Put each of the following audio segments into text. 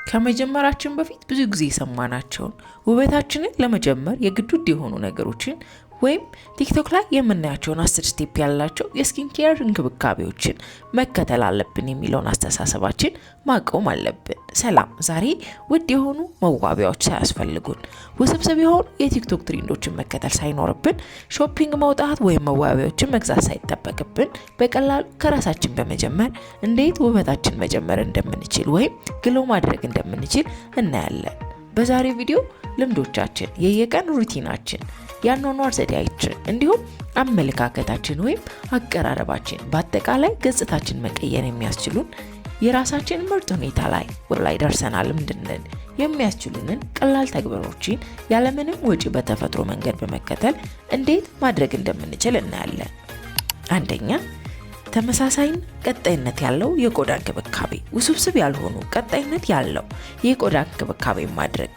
ከመጀመራችን በፊት ብዙ ጊዜ ሰማናቸውን ውበታችንን ለመጀመር የግድ ውድ የሆኑ ነገሮችን ወይም ቲክቶክ ላይ የምናያቸውን 10 ስቴፕ ያላቸው የስኪን ኬር እንክብካቤዎችን መከተል አለብን የሚለውን አስተሳሰባችን ማቆም አለብን። ሰላም፣ ዛሬ ውድ የሆኑ መዋቢያዎች ሳያስፈልጉን ውስብስብ የሆኑ የቲክቶክ ትሬንዶችን መከተል ሳይኖርብን ሾፒንግ መውጣት ወይም መዋቢያዎችን መግዛት ሳይጠበቅብን በቀላሉ ከራሳችን በመጀመር እንዴት ውበታችን መጀመር እንደምንችል ወይም ግሎ ማድረግ እንደምንችል እናያለን። በዛሬው ቪዲዮ ልምዶቻችን፣ የየቀን ሩቲናችን፣ ያኗኗር ዘዴያችን እንዲሁም አመለካከታችን ወይም አቀራረባችን በአጠቃላይ ገጽታችን መቀየር የሚያስችሉን የራሳችን ምርጥ ሁኔታ ላይ ደርሰናል እንድንል የሚያስችሉንን ቀላል ተግባሮችን ያለምንም ወጪ በተፈጥሮ መንገድ በመከተል እንዴት ማድረግ እንደምንችል እናያለን። አንደኛ፣ ተመሳሳይና ቀጣይነት ያለው የቆዳ እንክብካቤ። ውስብስብ ያልሆኑ ቀጣይነት ያለው የቆዳ እንክብካቤ ማድረግ።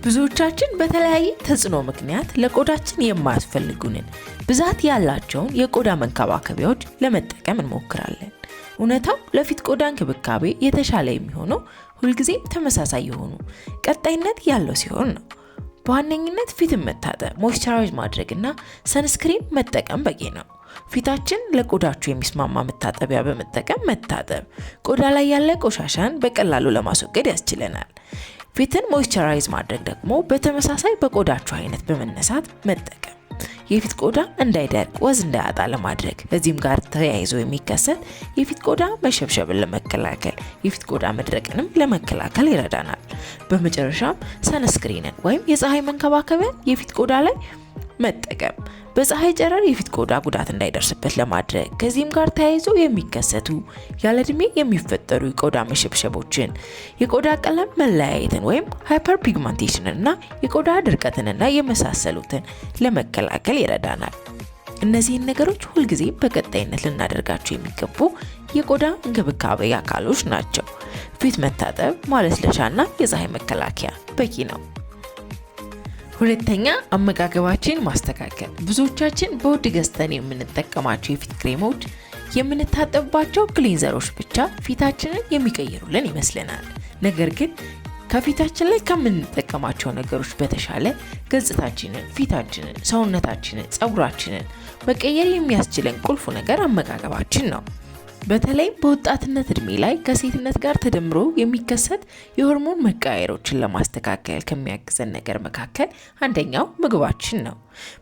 ብዙዎቻችን በተለያየ ተጽዕኖ ምክንያት ለቆዳችን የማያስፈልጉንን ብዛት ያላቸውን የቆዳ መንከባከቢያዎች ለመጠቀም እንሞክራለን። እውነታው ለፊት ቆዳ እንክብካቤ የተሻለ የሚሆነው ሁልጊዜም ተመሳሳይ የሆኑ ቀጣይነት ያለው ሲሆን ነው። በዋነኝነት ፊትን መታጠብ፣ ሞይስቸራይዝ ማድረግና ሰንስክሪን መጠቀም በቂ ነው። ፊታችን ለቆዳችሁ የሚስማማ መታጠቢያ በመጠቀም መታጠብ ቆዳ ላይ ያለ ቆሻሻን በቀላሉ ለማስወገድ ያስችለናል። ፊትን ሞይስቸራይዝ ማድረግ ደግሞ በተመሳሳይ በቆዳችሁ አይነት በመነሳት መጠቀም የፊት ቆዳ እንዳይደርቅ፣ ወዝ እንዳያጣ ለማድረግ። ከዚህም ጋር ተያይዞ የሚከሰት የፊት ቆዳ መሸብሸብን ለመከላከል፣ የፊት ቆዳ መድረቅንም ለመከላከል ይረዳናል። በመጨረሻም ሰንስክሪንን ወይም የፀሐይ መንከባከቢያን የፊት ቆዳ ላይ መጠቀም በፀሐይ ጨረር የፊት ቆዳ ጉዳት እንዳይደርስበት ለማድረግ። ከዚህም ጋር ተያይዞ የሚከሰቱ ያለ እድሜ የሚፈጠሩ የቆዳ መሸብሸቦችን፣ የቆዳ ቀለም መለያየትን ወይም ሃይፐር ፒግመንቴሽንን እና የቆዳ ድርቀትንና የመሳሰሉትን ለመከላከል ይረዳናል። እነዚህን ነገሮች ሁልጊዜ በቀጣይነት ልናደርጋቸው የሚገቡ የቆዳ እንክብካቤ አካሎች ናቸው። ፊት መታጠብ፣ ማለስለሻና የፀሐይ መከላከያ በቂ ነው። ሁለተኛ፣ አመጋገባችን ማስተካከል። ብዙዎቻችን በውድ ገዝተን የምንጠቀማቸው የፊት ክሬሞች፣ የምንታጠብባቸው ክሊንዘሮች ብቻ ፊታችንን የሚቀይሩልን ይመስለናል። ነገር ግን ከፊታችን ላይ ከምንጠቀማቸው ነገሮች በተሻለ ገጽታችንን፣ ፊታችንን፣ ሰውነታችንን፣ ፀጉራችንን መቀየር የሚያስችለን ቁልፉ ነገር አመጋገባችን ነው። በተለይ በወጣትነት እድሜ ላይ ከሴትነት ጋር ተደምሮ የሚከሰት የሆርሞን መቀያየሮችን ለማስተካከል ከሚያግዘን ነገር መካከል አንደኛው ምግባችን ነው።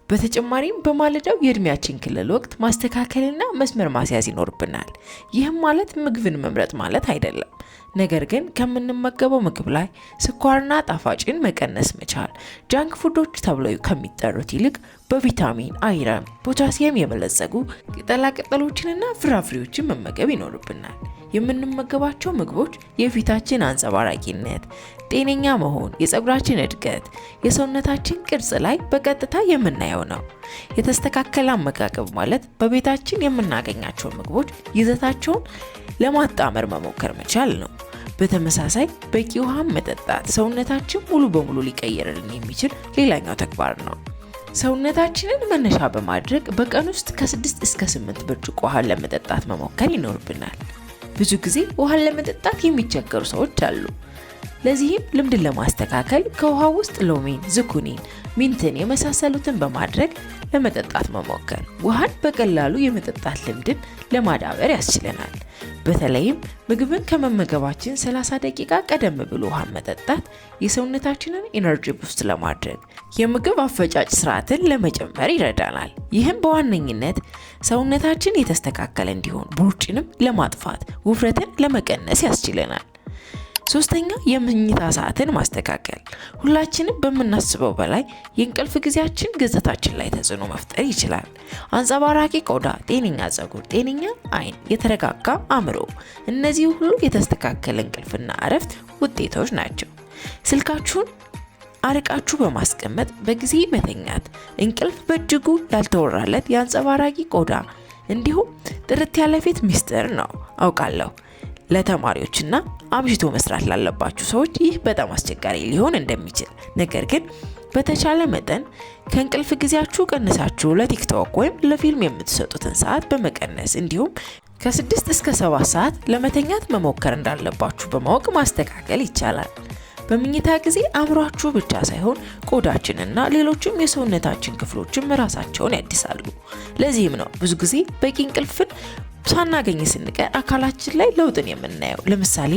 በተጨማሪም በማለዳው የእድሜያችን ክልል ወቅት ማስተካከልና መስመር ማስያዝ ይኖርብናል። ይህም ማለት ምግብን መምረጥ ማለት አይደለም። ነገር ግን ከምንመገበው ምግብ ላይ ስኳርና ጣፋጭን መቀነስ መቻል፣ ጃንክ ፉዶች ተብለው ከሚጠሩት ይልቅ በቪታሚን፣ አይረን፣ ፖታሲየም የበለጸጉ ቅጠላቅጠሎችንና ፍራፍሬዎችን መመገብ ይኖርብናል። የምንመገባቸው ምግቦች የፊታችን አንጸባራቂነት፣ ጤነኛ መሆን፣ የፀጉራችን እድገት፣ የሰውነታችን ቅርጽ ላይ በቀጥታ የምናየው ነው። የተስተካከለ አመጋገብ ማለት በቤታችን የምናገኛቸው ምግቦች ይዘታቸውን ለማጣመር መሞከር መቻል ነው። በተመሳሳይ በቂ ውሃ መጠጣት ሰውነታችን ሙሉ በሙሉ ሊቀየርልን የሚችል ሌላኛው ተግባር ነው። ሰውነታችንን መነሻ በማድረግ በቀን ውስጥ ከ6 እስከ 8 ብርጭቆ ውሃ ለመጠጣት መሞከር ይኖርብናል። ብዙ ጊዜ ውሃን ለመጠጣት የሚቸገሩ ሰዎች አሉ። ለዚህም ልምድን ለማስተካከል ከውሃ ውስጥ ሎሚን፣ ዝኩኒን፣ ሚንትን የመሳሰሉትን በማድረግ ለመጠጣት መሞከር ውሃን በቀላሉ የመጠጣት ልምድን ለማዳበር ያስችለናል። በተለይም ምግብን ከመመገባችን 30 ደቂቃ ቀደም ብሎ ውሃን መጠጣት የሰውነታችንን ኢነርጂ ቡስት ለማድረግ የምግብ አፈጫጭ ስርዓትን ለመጨመር ይረዳናል። ይህም በዋነኝነት ሰውነታችን የተስተካከለ እንዲሆን ቦርጭንም ለማጥፋት ውፍረትን ለመቀነስ ያስችለናል። ሶስተኛ፣ የመኝታ ሰዓትን ማስተካከል። ሁላችንም በምናስበው በላይ የእንቅልፍ ጊዜያችን ገጽታችን ላይ ተጽዕኖ መፍጠር ይችላል። አንጸባራቂ ቆዳ፣ ጤነኛ ፀጉር፣ ጤነኛ አይን፣ የተረጋጋ አእምሮ፣ እነዚህ ሁሉ የተስተካከለ እንቅልፍና እረፍት ውጤቶች ናቸው። ስልካችሁን አርቃችሁ በማስቀመጥ በጊዜ መተኛት እንቅልፍ በእጅጉ ያልተወራለት የአንጸባራቂ ቆዳ እንዲሁም ጥርት ያለ ፊት ሚስጥር ነው። አውቃለሁ ለተማሪዎችና አምሽቶ መስራት ላለባችሁ ሰዎች ይህ በጣም አስቸጋሪ ሊሆን እንደሚችል፣ ነገር ግን በተቻለ መጠን ከእንቅልፍ ጊዜያችሁ ቀንሳችሁ ለቲክቶክ ወይም ለፊልም የምትሰጡትን ሰዓት በመቀነስ እንዲሁም ከ6 እስከ 7 ሰዓት ለመተኛት መሞከር እንዳለባችሁ በማወቅ ማስተካከል ይቻላል። በመኝታ ጊዜ አእምሯችሁ ብቻ ሳይሆን ቆዳችንና ሌሎችም የሰውነታችን ክፍሎችም ራሳቸውን ያድሳሉ። ለዚህም ነው ብዙ ጊዜ በቂ እንቅልፍን ሳናገኝ ስንቀር አካላችን ላይ ለውጥን የምናየው። ለምሳሌ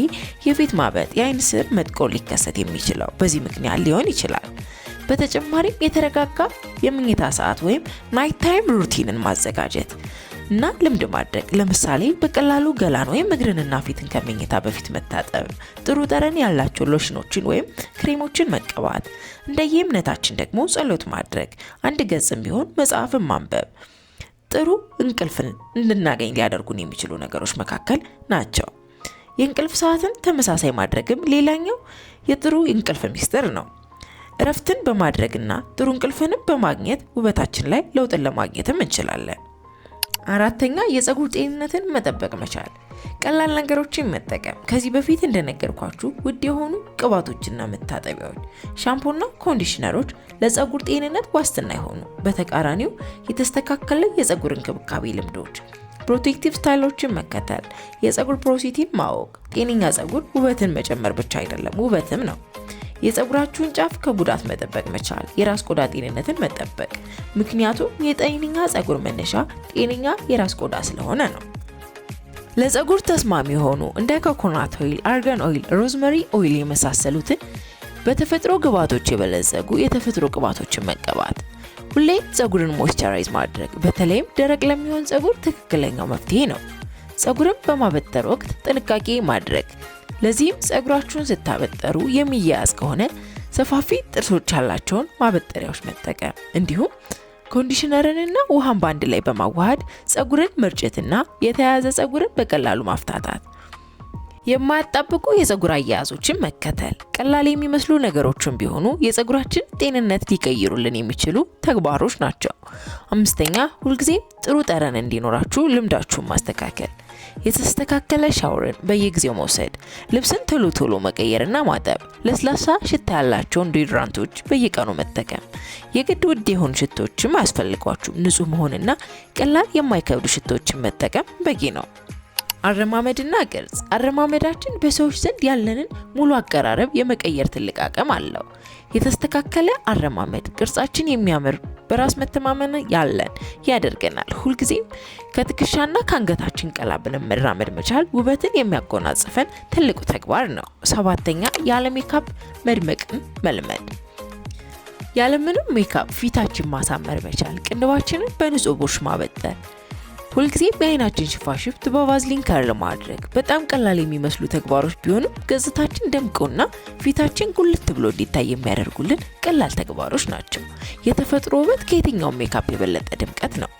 የፊት ማበጥ፣ የአይን ስር መጥቆር ሊከሰት የሚችለው በዚህ ምክንያት ሊሆን ይችላል። በተጨማሪም የተረጋጋ የመኝታ ሰዓት ወይም ናይት ታይም ሩቲንን ማዘጋጀት እና ልምድ ማድረግ። ለምሳሌ በቀላሉ ገላን ወይም እግርንና ፊትን ከመኝታ በፊት መታጠብ፣ ጥሩ ጠረን ያላቸው ሎሽኖችን ወይም ክሬሞችን መቀባት፣ እንደየእምነታችን ደግሞ ጸሎት ማድረግ፣ አንድ ገጽም ቢሆን መጽሐፍን ማንበብ ጥሩ እንቅልፍን እንድናገኝ ሊያደርጉን የሚችሉ ነገሮች መካከል ናቸው። የእንቅልፍ ሰዓትን ተመሳሳይ ማድረግም ሌላኛው የጥሩ እንቅልፍ ሚስጥር ነው። እረፍትን በማድረግና ጥሩ እንቅልፍንም በማግኘት ውበታችን ላይ ለውጥን ለማግኘትም እንችላለን። አራተኛ የፀጉር ጤንነትን መጠበቅ መቻል። ቀላል ነገሮችን መጠቀም። ከዚህ በፊት እንደነገርኳችሁ ውድ የሆኑ ቅባቶችና መታጠቢያዎች፣ ሻምፖና ኮንዲሽነሮች ለፀጉር ጤንነት ዋስትና ይሆኑ። በተቃራኒው የተስተካከለ የፀጉር እንክብካቤ ልምዶች፣ ፕሮቴክቲቭ ስታይሎችን መከተል፣ የፀጉር ፕሮሲቲን ማወቅ። ጤነኛ ፀጉር ውበትን መጨመር ብቻ አይደለም፣ ውበትም ነው። የፀጉራችሁን ጫፍ ከጉዳት መጠበቅ መቻል፣ የራስ ቆዳ ጤንነትን መጠበቅ። ምክንያቱም የጤነኛ ፀጉር መነሻ ጤነኛ የራስ ቆዳ ስለሆነ ነው። ለፀጉር ተስማሚ የሆኑ እንደ ኮኮናት ኦይል፣ አርጋን ኦይል፣ ሮዝመሪ ኦይል የመሳሰሉትን በተፈጥሮ ግብዓቶች የበለጸጉ የተፈጥሮ ቅባቶችን መቀባት። ሁሌ ፀጉርን ሞይስቸራይዝ ማድረግ በተለይም ደረቅ ለሚሆን ፀጉር ትክክለኛው መፍትሄ ነው። ፀጉርን በማበጠር ወቅት ጥንቃቄ ማድረግ። ለዚህም ፀጉራችሁን ስታበጠሩ የሚያያዝ ከሆነ ሰፋፊ ጥርሶች ያላቸውን ማበጠሪያዎች መጠቀም፣ እንዲሁም ኮንዲሽነርንና ውሃን በአንድ ላይ በማዋሃድ ፀጉርን መርጨትና የተያያዘ ፀጉርን በቀላሉ ማፍታታት። የማያጣብቁ የፀጉር አያያዞችን መከተል። ቀላል የሚመስሉ ነገሮችን ቢሆኑ የፀጉራችን ጤንነት ሊቀይሩልን የሚችሉ ተግባሮች ናቸው። አምስተኛ ሁልጊዜም ጥሩ ጠረን እንዲኖራችሁ ልምዳችሁን ማስተካከል። የተስተካከለ ሻወርን በየጊዜው መውሰድ፣ ልብስን ቶሎ ቶሎ መቀየርና ማጠብ፣ ለስላሳ ሽታ ያላቸውን ዲዮድራንቶች በየቀኑ መጠቀም። የግድ ውድ የሆኑ ሽቶችም አያስፈልጓችሁም። ንጹህ መሆንና ቀላል የማይከብዱ ሽቶችን መጠቀም በቂ ነው። አረማመድና ቅርጽ። አረማመዳችን በሰዎች ዘንድ ያለንን ሙሉ አቀራረብ የመቀየር ትልቅ አቅም አለው። የተስተካከለ አረማመድ ቅርጻችን የሚያምር፣ በራስ መተማመን ያለን ያደርገናል። ሁልጊዜም ከትከሻና ከአንገታችን ቀላ ብለን መራመድ መቻል ውበትን የሚያጎናጽፈን ትልቁ ተግባር ነው። ሰባተኛ ያለ ሜካፕ መድመቅን መልመድ። ያለምንም ሜካፕ ፊታችን ማሳመር መቻል። ቅንድባችንን በንጹህ ቡርሽ ማበጠር። ሁልጊዜ በአይናችን ሽፋሽፍት በቫዝሊን ከርል ማድረግ በጣም ቀላል የሚመስሉ ተግባሮች ቢሆኑም ገጽታችን ደምቆና ፊታችን ጉልት ብሎ እንዲታይ የሚያደርጉልን ቀላል ተግባሮች ናቸው። የተፈጥሮ ውበት ከየትኛውም ሜካፕ የበለጠ ድምቀት ነው።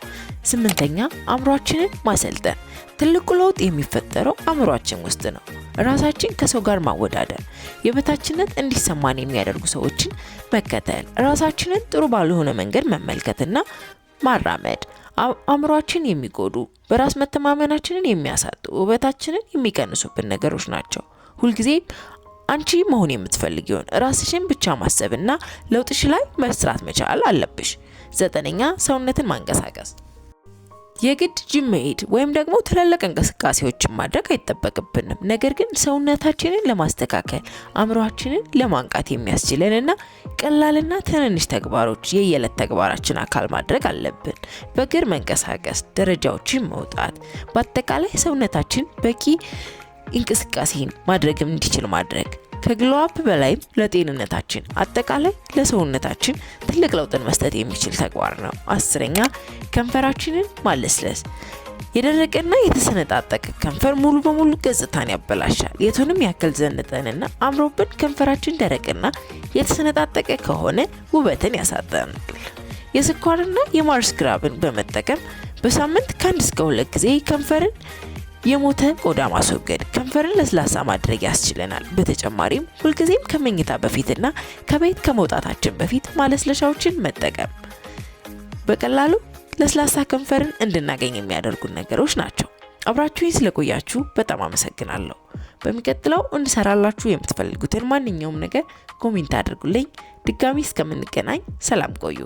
ስምንተኛ አእምሯችንን ማሰልጠን። ትልቁ ለውጥ የሚፈጠረው አእምሯችን ውስጥ ነው። ራሳችን ከሰው ጋር ማወዳደር፣ የበታችነት እንዲሰማን የሚያደርጉ ሰዎችን መከተል፣ ራሳችንን ጥሩ ባልሆነ መንገድ መመልከትና ማራመድ አእምሯችን የሚጎዱ፣ በራስ መተማመናችንን የሚያሳጡ፣ ውበታችንን የሚቀንሱብን ነገሮች ናቸው። ሁልጊዜ አንቺ መሆን የምትፈልጊውን ራስሽን ብቻ ማሰብና ለውጥሽ ላይ መስራት መቻል አለብሽ። ዘጠነኛ ሰውነትን ማንቀሳቀስ። የግድ ጂም መሄድ ወይም ደግሞ ትላልቅ እንቅስቃሴዎችን ማድረግ አይጠበቅብንም። ነገር ግን ሰውነታችንን ለማስተካከል አእምሯችንን ለማንቃት የሚያስችለንና ቀላልና ትንንሽ ተግባሮች የየዕለት ተግባራችን አካል ማድረግ አለብን። በእግር መንቀሳቀስ፣ ደረጃዎችን መውጣት፣ በአጠቃላይ ሰውነታችን በቂ እንቅስቃሴን ማድረግም እንዲችል ማድረግ ከግሎ አፕ በላይም ለጤንነታችን አጠቃላይ ለሰውነታችን ትልቅ ለውጥን መስጠት የሚችል ተግባር ነው። አስረኛ ከንፈራችንን ማለስለስ። የደረቀና የተሰነጣጠቀ ከንፈር ሙሉ በሙሉ ገጽታን ያበላሻል። የቱንም ያክል ዘንጠንና አምሮብን ከንፈራችን ደረቅና የተሰነጣጠቀ ከሆነ ውበትን ያሳጣናል። የስኳርና የማር ስክራብን በመጠቀም በሳምንት ከ1 እስከ 2 ጊዜ ከንፈርን የሞተ ቆዳ ማስወገድ፣ ከንፈርን ለስላሳ ማድረግ ያስችለናል። በተጨማሪም ሁልጊዜም ከመኝታ በፊትና ከቤት ከመውጣታችን በፊት ማለስለሻዎችን መጠቀም በቀላሉ ለስላሳ ከንፈርን እንድናገኝ የሚያደርጉን ነገሮች ናቸው። አብራችሁኝ ስለቆያችሁ በጣም አመሰግናለሁ። በሚቀጥለው እንድሰራላችሁ የምትፈልጉትን ማንኛውም ነገር ኮሜንት አድርጉልኝ። ድጋሚ እስከምንገናኝ ሰላም ቆዩ።